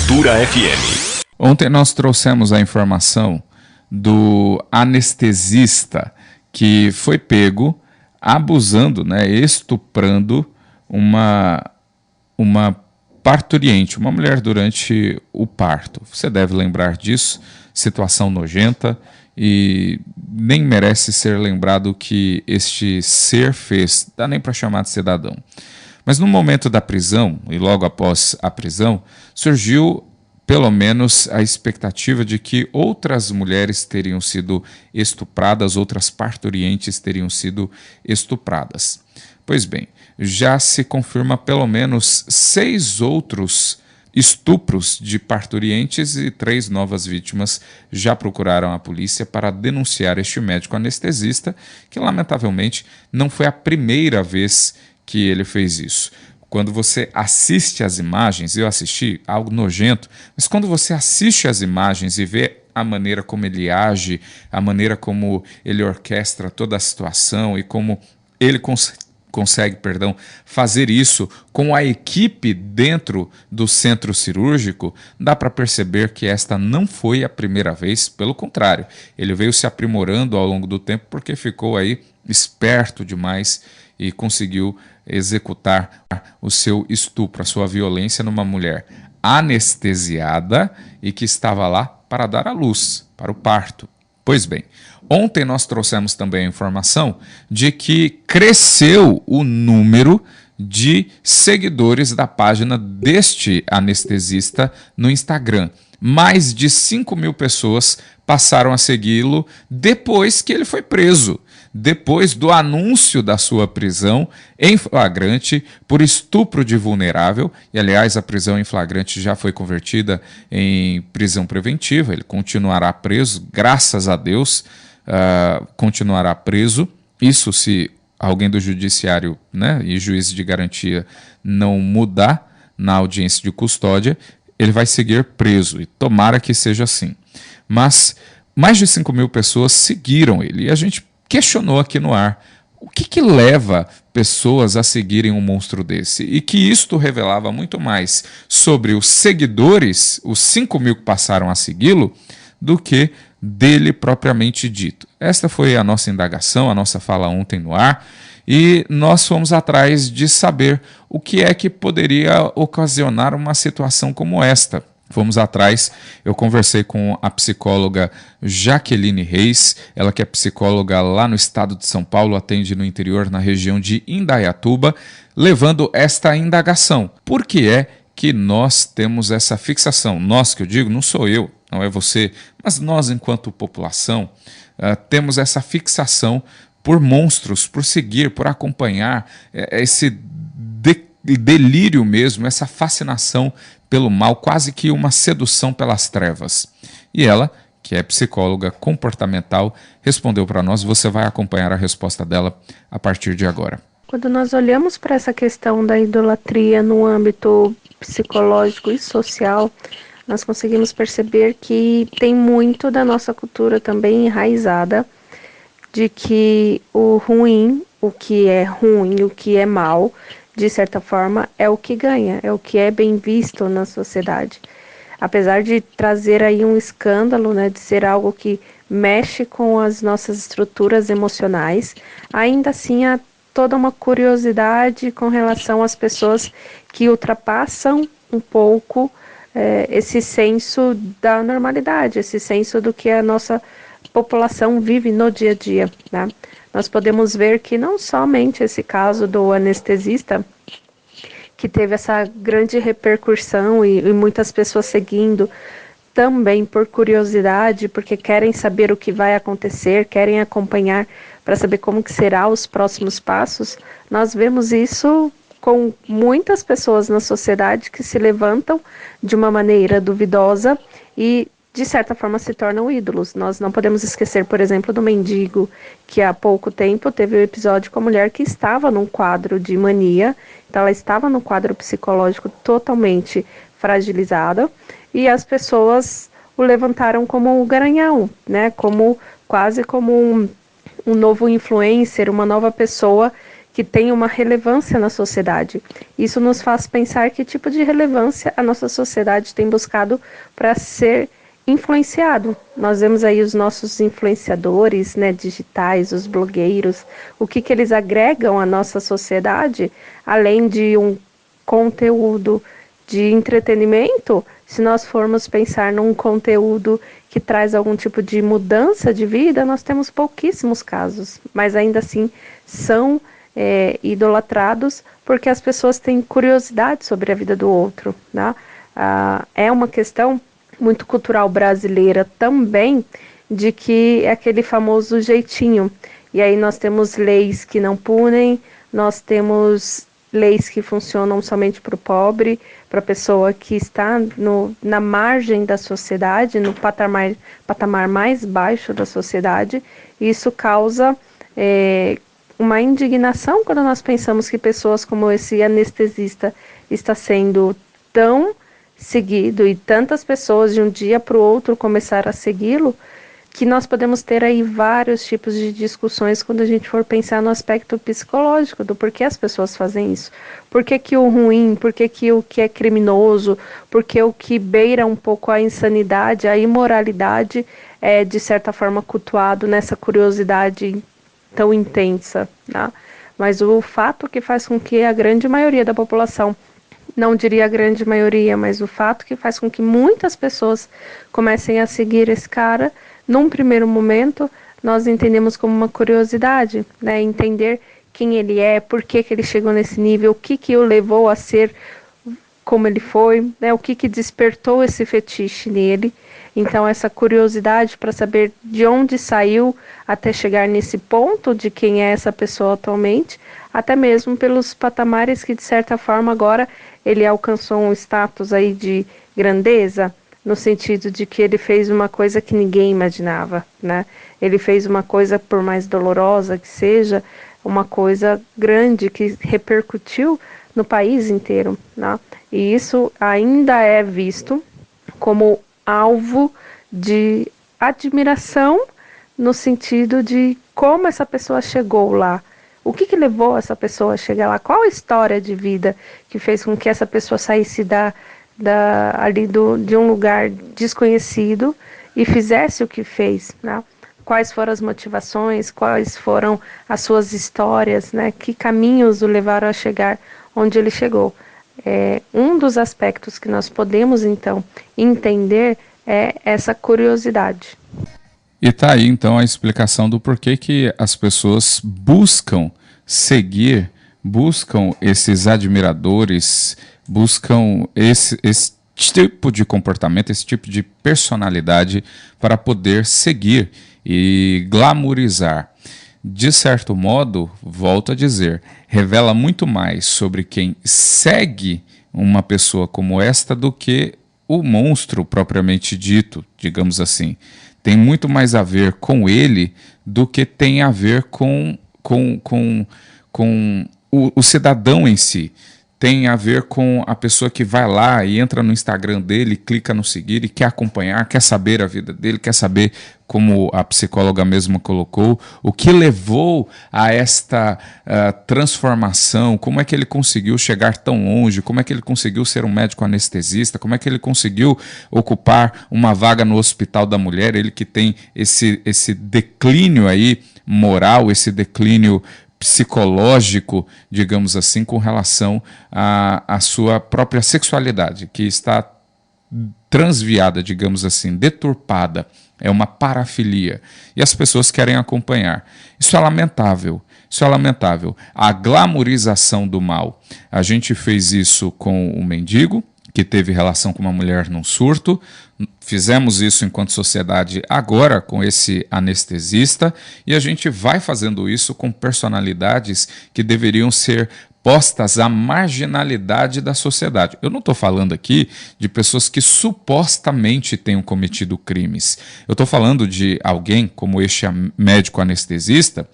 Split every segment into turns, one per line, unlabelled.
Cultura FM.
Ontem nós trouxemos a informação do anestesista que foi pego abusando, estuprando uma parturiente, uma mulher durante o parto. Você deve lembrar disso, situação nojenta, e nem merece ser lembrado o que este ser fez, dá nem para chamar de cidadão. Mas no momento da prisão, e logo após a prisão, surgiu pelo menos a expectativa de que outras mulheres teriam sido estupradas, outras parturientes teriam sido estupradas. Pois bem, já se confirma pelo menos 6 outros estupros de parturientes e 3 novas vítimas já procuraram a polícia para denunciar este médico anestesista, que lamentavelmente não foi a primeira vez que ele fez isso. Quando você assiste as imagens, eu assisti, algo nojento, mas quando você assiste as imagens e vê a maneira como ele age, a maneira como ele orquestra toda a situação e como ele consegue fazer isso com a equipe dentro do centro cirúrgico, dá para perceber que esta não foi a primeira vez, pelo contrário, ele veio se aprimorando ao longo do tempo porque ficou aí esperto demais e conseguiu executar o seu estupro, a sua violência numa mulher anestesiada e que estava lá para dar à luz, para o parto. Pois bem, ontem nós trouxemos também a informação de que cresceu o número de seguidores da página deste anestesista no Instagram. Mais de 5.000 pessoas passaram a segui-lo depois que ele foi preso, depois do anúncio da sua prisão em flagrante por estupro de vulnerável. E, aliás, a prisão em flagrante já foi convertida em prisão preventiva. Ele continuará preso, graças a Deus, continuará preso. Isso se alguém do judiciário, e juiz de garantia não mudar na audiência de custódia, ele vai seguir preso, e tomara que seja assim. Mas mais de 5.000 pessoas seguiram ele, e a gente questionou aqui no ar o que leva pessoas a seguirem um monstro desse, e que isto revelava muito mais sobre os seguidores, os 5.000 que passaram a segui-lo, do que dele propriamente dito. Esta foi a nossa indagação, a nossa fala ontem no ar, e nós fomos atrás de saber o que é que poderia ocasionar uma situação como esta. Fomos atrás, eu conversei com a psicóloga Jaqueline Reis, ela que é psicóloga lá no estado de São Paulo, atende no interior, na região de Indaiatuba, levando esta indagação. Por que é que nós temos essa fixação? Nós, que eu digo, não sou eu, não é você, mas nós, enquanto população, temos essa fixação por monstros, por seguir, por acompanhar esse delírio mesmo, essa fascinação pelo mal, quase que uma sedução pelas trevas. E ela, que é psicóloga comportamental, respondeu para nós. Você vai acompanhar a resposta dela a partir de agora.
Quando nós olhamos para essa questão da idolatria no âmbito psicológico e social, nós conseguimos perceber que tem muito da nossa cultura também enraizada de que o ruim, o que é ruim, o que é mal, de certa forma, é o que ganha, é o que é bem visto na sociedade. Apesar de trazer aí um escândalo, de ser algo que mexe com as nossas estruturas emocionais, ainda assim há toda uma curiosidade com relação às pessoas que ultrapassam um pouco esse senso da normalidade, esse senso do que a nossa população vive no dia a dia, né? Nós podemos ver que não somente esse caso do anestesista, que teve essa grande repercussão e muitas pessoas seguindo, também por curiosidade, porque querem saber o que vai acontecer, querem acompanhar para saber como que será os próximos passos. Nós vemos isso com muitas pessoas na sociedade que se levantam de uma maneira duvidosa e de certa forma se tornam ídolos. Nós não podemos esquecer, por exemplo, do mendigo, que há pouco tempo teve um episódio com a mulher que estava num quadro de mania, então ela estava num quadro psicológico totalmente fragilizada, e as pessoas o levantaram como um garanhão, quase como um novo influencer, uma nova pessoa que tem uma relevância na sociedade. Isso nos faz pensar que tipo de relevância a nossa sociedade tem buscado para ser influenciado. Nós vemos aí os nossos influenciadores, né, digitais, os blogueiros, o que eles agregam à nossa sociedade, além de um conteúdo de entretenimento. Se nós formos pensar num conteúdo que traz algum tipo de mudança de vida, nós temos pouquíssimos casos, mas ainda assim são idolatrados porque as pessoas têm curiosidade sobre a vida do outro, né? É uma questão muito cultural brasileira também, de que é aquele famoso jeitinho. E aí nós temos leis que não punem, nós temos leis que funcionam somente para o pobre, para a pessoa que está na margem da sociedade, no patamar mais baixo da sociedade. E isso causa uma indignação quando nós pensamos que pessoas como esse anestesista está sendo tão seguido e tantas pessoas de um dia para o outro começaram a segui-lo, que nós podemos ter aí vários tipos de discussões quando a gente for pensar no aspecto psicológico do porquê as pessoas fazem isso. Por que o ruim, por que o que é criminoso, por que o que beira um pouco a insanidade, a imoralidade é de certa forma cultuado nessa curiosidade tão intensa, né? Mas o fato que faz com que a grande maioria da população, não diria a grande maioria, mas o fato que faz com que muitas pessoas comecem a seguir esse cara, num primeiro momento, nós entendemos como uma curiosidade, né? Entender quem ele é, por que ele chegou nesse nível, o que o levou a ser como ele foi, né? O que despertou esse fetiche nele. Então, essa curiosidade para saber de onde saiu até chegar nesse ponto de quem é essa pessoa atualmente, até mesmo pelos patamares que, de certa forma, agora ele alcançou um status aí de grandeza, no sentido de que ele fez uma coisa que ninguém imaginava, né? Ele fez uma coisa, por mais dolorosa que seja, uma coisa grande que repercutiu no país inteiro, né? E isso ainda é visto como alvo de admiração, no sentido de como essa pessoa chegou lá. O que levou essa pessoa a chegar lá? Qual a história de vida que fez com que essa pessoa saísse de um lugar desconhecido e fizesse o que fez, né? Quais foram as motivações, quais foram as suas histórias, né? Que caminhos o levaram a chegar onde ele chegou. Um dos aspectos que nós podemos, então, entender é essa curiosidade.
E tá aí, então, a explicação do porquê que as pessoas buscam seguir, buscam esses admiradores, buscam esse tipo de comportamento, esse tipo de personalidade para poder seguir e glamourizar. De certo modo, volto a dizer, revela muito mais sobre quem segue uma pessoa como esta do que o monstro propriamente dito, digamos assim. Tem muito mais a ver com ele do que tem a ver com o cidadão em si. Tem a ver com a pessoa que vai lá e entra no Instagram dele, clica no seguir e quer acompanhar, quer saber a vida dele, quer saber, como a psicóloga mesma colocou, o que levou a esta transformação, como é que ele conseguiu chegar tão longe, como é que ele conseguiu ser um médico anestesista, como é que ele conseguiu ocupar uma vaga no Hospital da Mulher, ele que tem esse declínio aí moral, esse declínio psicológico, digamos assim, com relação à sua própria sexualidade, que está transviada, digamos assim, deturpada, é uma parafilia, e as pessoas querem acompanhar. Isso é lamentável, isso é lamentável. A glamourização do mal. A gente fez isso com o mendigo, que teve relação com uma mulher num surto. Fizemos isso enquanto sociedade agora com esse anestesista, e a gente vai fazendo isso com personalidades que deveriam ser postas à marginalidade da sociedade. Eu não estou falando aqui de pessoas que supostamente tenham cometido crimes. Eu estou falando de alguém como este médico anestesista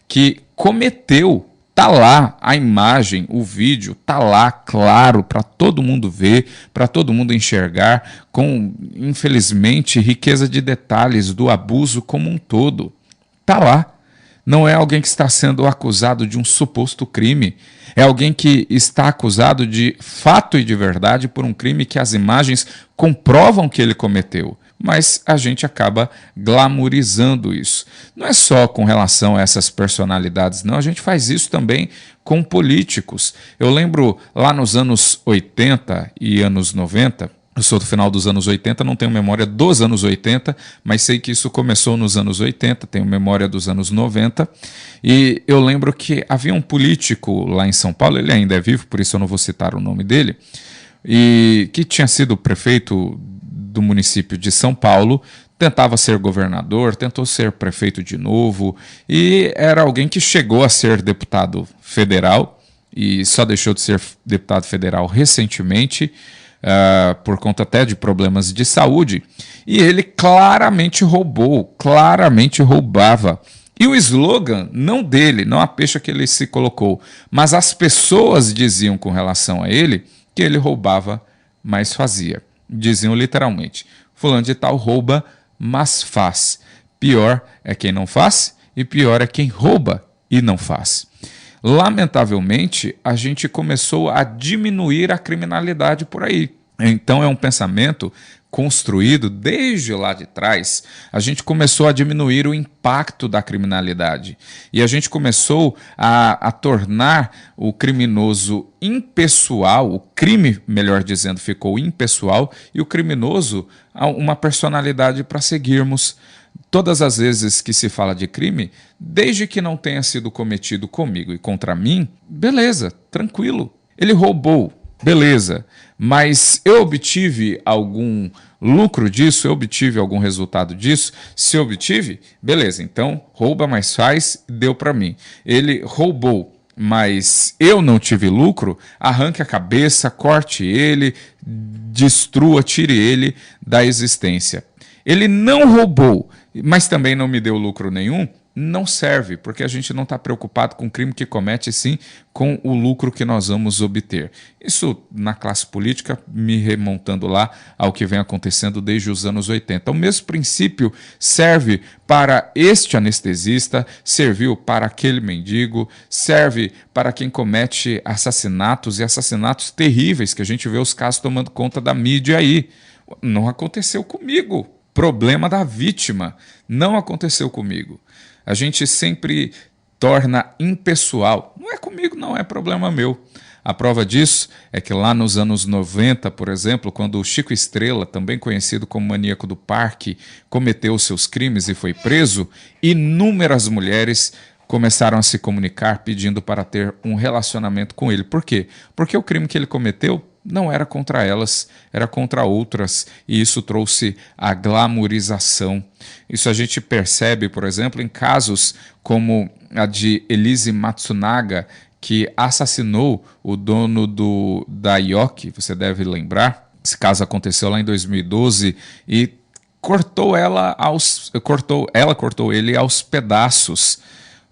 que cometeu. Tá lá a imagem, o vídeo, tá lá claro para todo mundo ver, para todo mundo enxergar, com, infelizmente, riqueza de detalhes do abuso como um todo. Tá lá. não é alguém que está sendo acusado de um suposto crime. É alguém que está acusado de fato e de verdade por um crime que as imagens comprovam que ele cometeu. Mas a gente acaba glamourizando isso. Não é só com relação a essas personalidades, não. A gente faz isso também com políticos. Eu lembro lá nos anos 80 e anos 90, eu sou do final dos anos 80, não tenho memória dos anos 80, mas sei que isso começou nos anos 80, tenho memória dos anos 90. E eu lembro que havia um político lá em São Paulo, ele ainda é vivo, por isso eu não vou citar o nome dele, e que tinha sido prefeito do município de São Paulo, tentava ser governador, tentou ser prefeito de novo, e era alguém que chegou a ser deputado federal, e só deixou de ser deputado federal recentemente, por conta até de problemas de saúde, e ele claramente roubava. E o slogan, não dele, não a pecha que ele se colocou, mas as pessoas diziam com relação a ele que ele roubava, mas fazia. Diziam literalmente, fulano de tal rouba, mas faz. Pior é quem não faz e pior é quem rouba e não faz. Lamentavelmente, a gente começou a diminuir a criminalidade por aí. Então é um pensamento construído desde lá de trás. A gente começou a diminuir o impacto da criminalidade e a gente começou a tornar o criminoso impessoal, o crime, melhor dizendo, ficou impessoal, e o criminoso uma personalidade para seguirmos. Todas as vezes que se fala de crime, desde que não tenha sido cometido comigo e contra mim, beleza, tranquilo. Ele roubou, beleza, mas eu obtive algum lucro disso, eu obtive algum resultado disso? Se obtive, beleza, então rouba, mas faz, deu para mim. Ele roubou, mas eu não tive lucro, arranque a cabeça, corte ele, destrua, tire ele da existência. Ele não roubou, mas também não me deu lucro nenhum, não serve, porque a gente não está preocupado com o crime que comete, sim com o lucro que nós vamos obter. Isso na classe política, me remontando lá ao que vem acontecendo desde os anos 80. O mesmo princípio serve para este anestesista, serviu para aquele mendigo, serve para quem comete assassinatos e assassinatos terríveis, que a gente vê os casos tomando conta da mídia aí. Não aconteceu comigo. Problema da vítima. Não aconteceu comigo. A gente sempre torna impessoal. Não é comigo, não é problema meu. A prova disso é que lá nos anos 90, por exemplo, quando o Chico Estrela, também conhecido como Maníaco do Parque, cometeu seus crimes e foi preso, inúmeras mulheres começaram a se comunicar pedindo para ter um relacionamento com ele. Por quê? Porque o crime que ele cometeu não era contra elas, era contra outras, e isso trouxe a glamourização. Isso a gente percebe, por exemplo, em casos como a de Elise Matsunaga, que assassinou o dono da Yoki, você deve lembrar. Esse caso aconteceu lá em 2012 e cortou ele aos pedaços.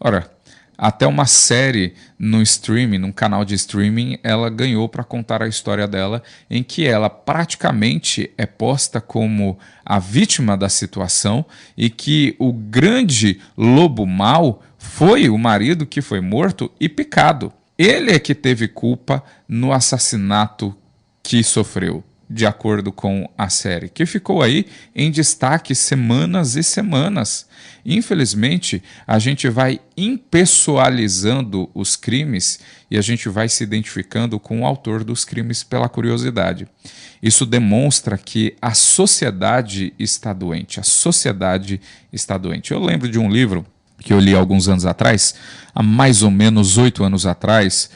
Ora, até uma série no streaming, num canal de streaming, ela ganhou para contar a história dela, em que ela praticamente é posta como a vítima da situação e que o grande lobo mau foi o marido que foi morto e picado. Ele é que teve culpa no assassinato que sofreu, de acordo com a série, que ficou aí em destaque semanas e semanas. Infelizmente, a gente vai impessoalizando os crimes e a gente vai se identificando com o autor dos crimes pela curiosidade. Isso demonstra que a sociedade está doente. A sociedade está doente. Eu lembro de um livro que eu li há alguns anos atrás, há mais ou menos 8 anos atrás,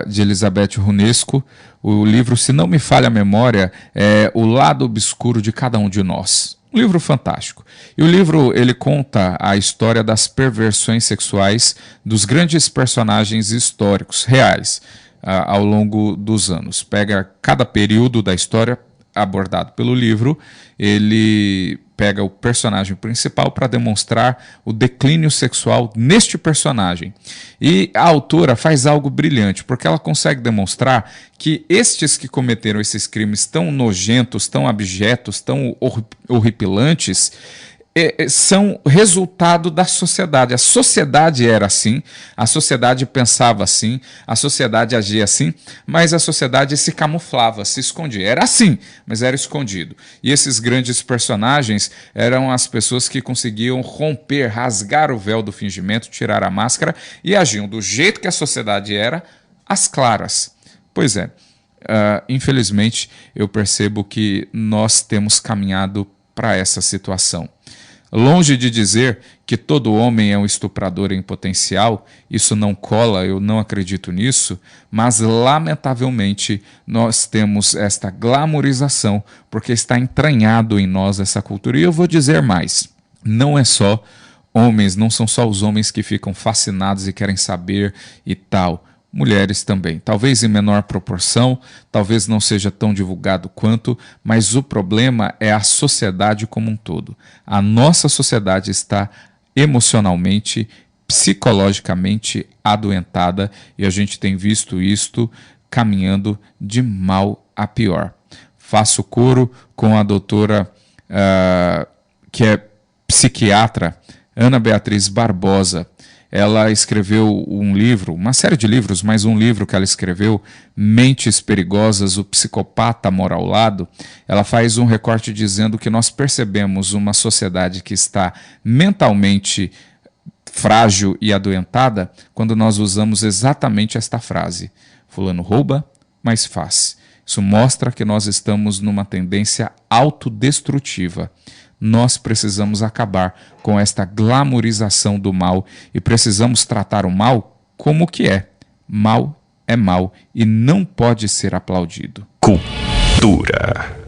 de Elizabeth Runesco. O livro, se não me falha a memória, é O Lado Obscuro de Cada Um de Nós. Um livro fantástico. E o livro ele conta a história das perversões sexuais dos grandes personagens históricos, reais, ao longo dos anos. Pega cada período da história abordado pelo livro, ele pega o personagem principal para demonstrar o declínio sexual neste personagem. E a autora faz algo brilhante, porque ela consegue demonstrar que estes que cometeram esses crimes tão nojentos, tão abjetos, tão horripilantes, são resultado da sociedade. A sociedade era assim, a sociedade pensava assim, a sociedade agia assim, mas a sociedade se camuflava, se escondia. Era assim, mas era escondido. E esses grandes personagens eram as pessoas que conseguiam romper, rasgar o véu do fingimento, tirar a máscara e agiam do jeito que a sociedade era, às claras. Pois é, infelizmente eu percebo que nós temos caminhado para essa situação. Longe de dizer que todo homem é um estuprador em potencial, isso não cola, eu não acredito nisso, mas lamentavelmente nós temos esta glamorização porque está entranhado em nós essa cultura. E eu vou dizer mais, não é só homens, não são só os homens que ficam fascinados e querem saber e tal. Mulheres também, talvez em menor proporção, talvez não seja tão divulgado quanto, mas o problema é a sociedade como um todo. A nossa sociedade está emocionalmente, psicologicamente adoentada e a gente tem visto isto caminhando de mal a pior. Faço coro com a doutora que é psiquiatra, Ana Beatriz Barbosa. Ela escreveu um livro, uma série de livros, mas um livro que ela escreveu, Mentes Perigosas, o Psicopata Mora ao Lado. Ela faz um recorte dizendo que nós percebemos uma sociedade que está mentalmente frágil e adoentada quando nós usamos exatamente esta frase: fulano rouba, mas faz. Isso mostra que nós estamos numa tendência autodestrutiva. Nós precisamos acabar com esta glamorização do mal e precisamos tratar o mal como que é. Mal é mal e não pode ser aplaudido.
Cultura.